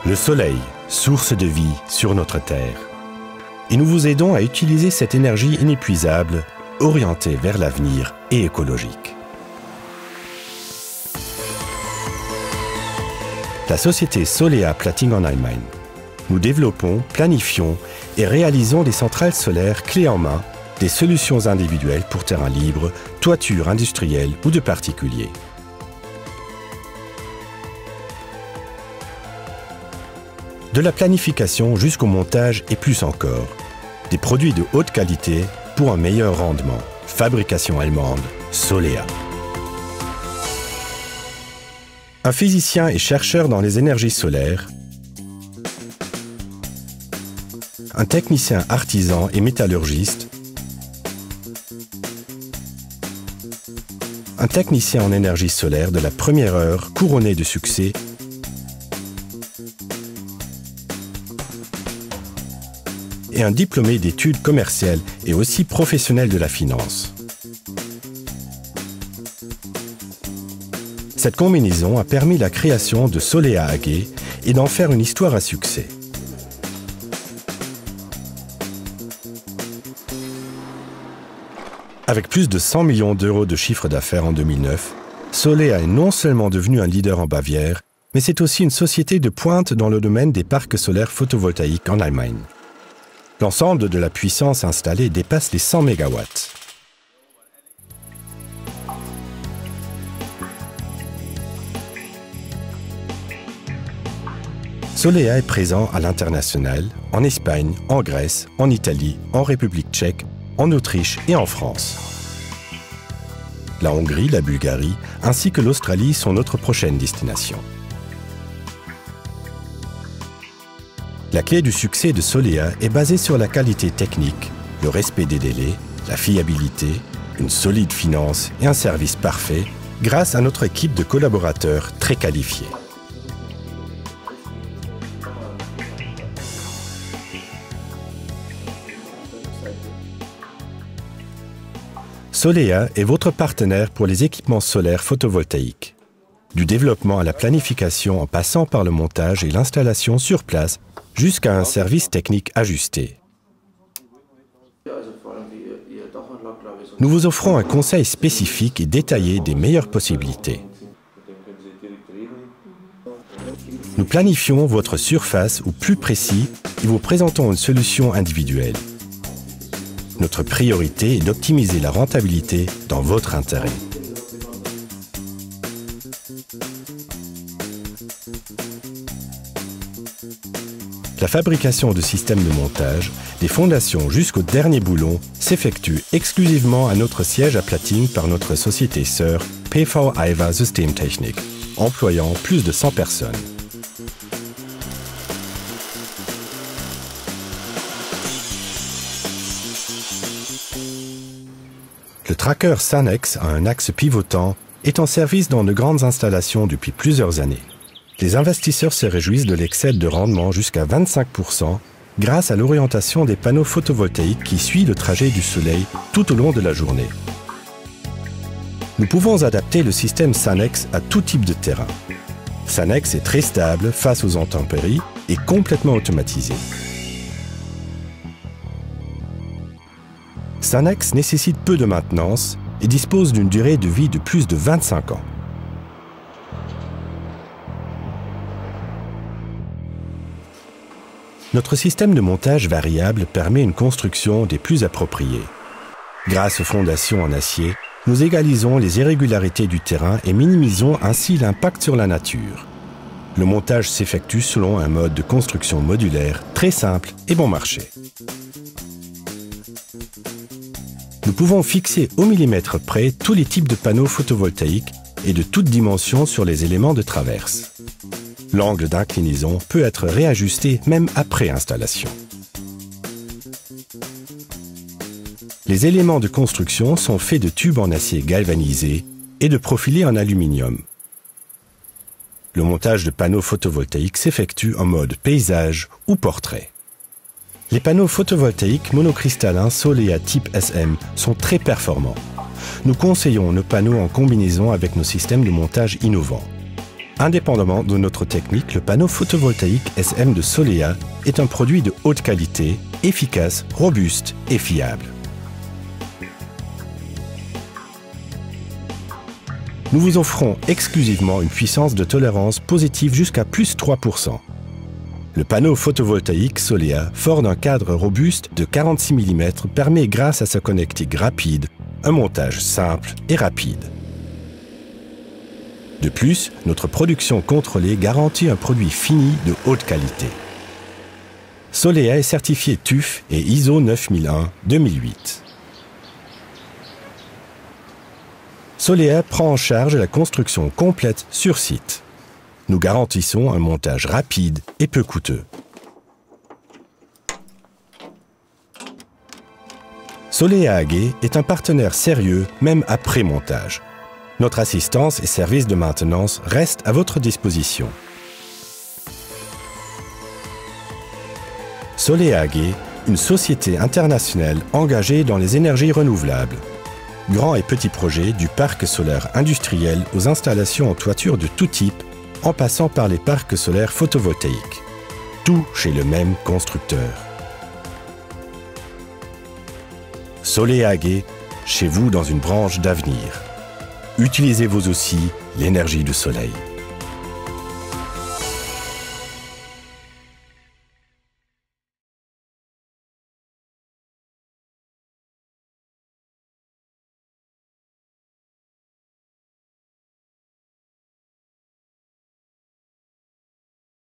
Le soleil, source de vie sur notre Terre. Et nous vous aidons à utiliser cette énergie inépuisable, orientée vers l'avenir et écologique. La société Solea Plating en Allemagne. Nous développons, planifions et réalisons des centrales solaires clés en main, des solutions individuelles pour terrain libre, toitures industrielles ou de particuliers. De la planification jusqu'au montage et plus encore. Des produits de haute qualité pour un meilleur rendement. Fabrication allemande, Solea. Un physicien et chercheur dans les énergies solaires. Un technicien artisan et métallurgiste. Un technicien en énergie solaire de la première heure couronné de succès. Et un diplômé d'études commerciales et aussi professionnel de la finance. Cette combinaison a permis la création de Solea AG et d'en faire une histoire à succès. Avec plus de 100 millions d'euros de chiffre d'affaires en 2009, Solea est non seulement devenu un leader en Bavière, mais c'est aussi une société de pointe dans le domaine des parcs solaires photovoltaïques en Allemagne. L'ensemble de la puissance installée dépasse les 100 MW. Solea est présent à l'international, en Espagne, en Grèce, en Italie, en République tchèque, en Autriche et en France. La Hongrie, la Bulgarie, ainsi que l'Australie sont notre prochaine destination. La clé du succès de Solea est basée sur la qualité technique, le respect des délais, la fiabilité, une solide finance et un service parfait grâce à notre équipe de collaborateurs très qualifiés. Solea est votre partenaire pour les équipements solaires photovoltaïques. Du développement à la planification en passant par le montage et l'installation sur place jusqu'à un service technique ajusté. Nous vous offrons un conseil spécifique et détaillé des meilleures possibilités. Nous planifions votre surface ou plus précis et vous présentons une solution individuelle. Notre priorité est d'optimiser la rentabilité dans votre intérêt. La fabrication de systèmes de montage, des fondations jusqu'au dernier boulon, s'effectue exclusivement à notre siège à Plating par notre société sœur PV Aiwa Systemtechnik, employant plus de 100 personnes. Le tracker Sanex a un axe pivotant, est en service dans de grandes installations depuis plusieurs années. Les investisseurs se réjouissent de l'excès de rendement jusqu'à 25% grâce à l'orientation des panneaux photovoltaïques qui suit le trajet du soleil tout au long de la journée. Nous pouvons adapter le système Sanex à tout type de terrain. Sanex est très stable face aux intempéries et complètement automatisé. Sanex nécessite peu de maintenance et dispose d'une durée de vie de plus de 25 ans. Notre système de montage variable permet une construction des plus appropriées. Grâce aux fondations en acier, nous égalisons les irrégularités du terrain et minimisons ainsi l'impact sur la nature. Le montage s'effectue selon un mode de construction modulaire très simple et bon marché. Nous pouvons fixer au millimètre près tous les types de panneaux photovoltaïques et de toutes dimensions sur les éléments de traverse. L'angle d'inclinaison peut être réajusté même après installation. Les éléments de construction sont faits de tubes en acier galvanisé et de profilés en aluminium. Le montage de panneaux photovoltaïques s'effectue en mode paysage ou portrait. Les panneaux photovoltaïques monocristallins Solea type SM sont très performants. Nous conseillons nos panneaux en combinaison avec nos systèmes de montage innovants. Indépendamment de notre technique, le panneau photovoltaïque SM de Solea est un produit de haute qualité, efficace, robuste et fiable. Nous vous offrons exclusivement une puissance de tolérance positive jusqu'à plus 3%. Le panneau photovoltaïque Solea, fort d'un cadre robuste de 46 mm, permet grâce à sa connectique rapide, un montage simple et rapide. De plus, notre production contrôlée garantit un produit fini de haute qualité. Solea est certifié TÜV et ISO 9001-2008. Solea prend en charge la construction complète sur site. Nous garantissons un montage rapide et peu coûteux. Solea AG est un partenaire sérieux même après montage. Notre assistance et services de maintenance restent à votre disposition. Solea AG, une société internationale engagée dans les énergies renouvelables. Grands et petits projets du parc solaire industriel aux installations en toiture de tout type, en passant par les parcs solaires photovoltaïques. Tout chez le même constructeur. Solea AG, chez vous dans une branche d'avenir. Utilisez vous aussi l'énergie du soleil.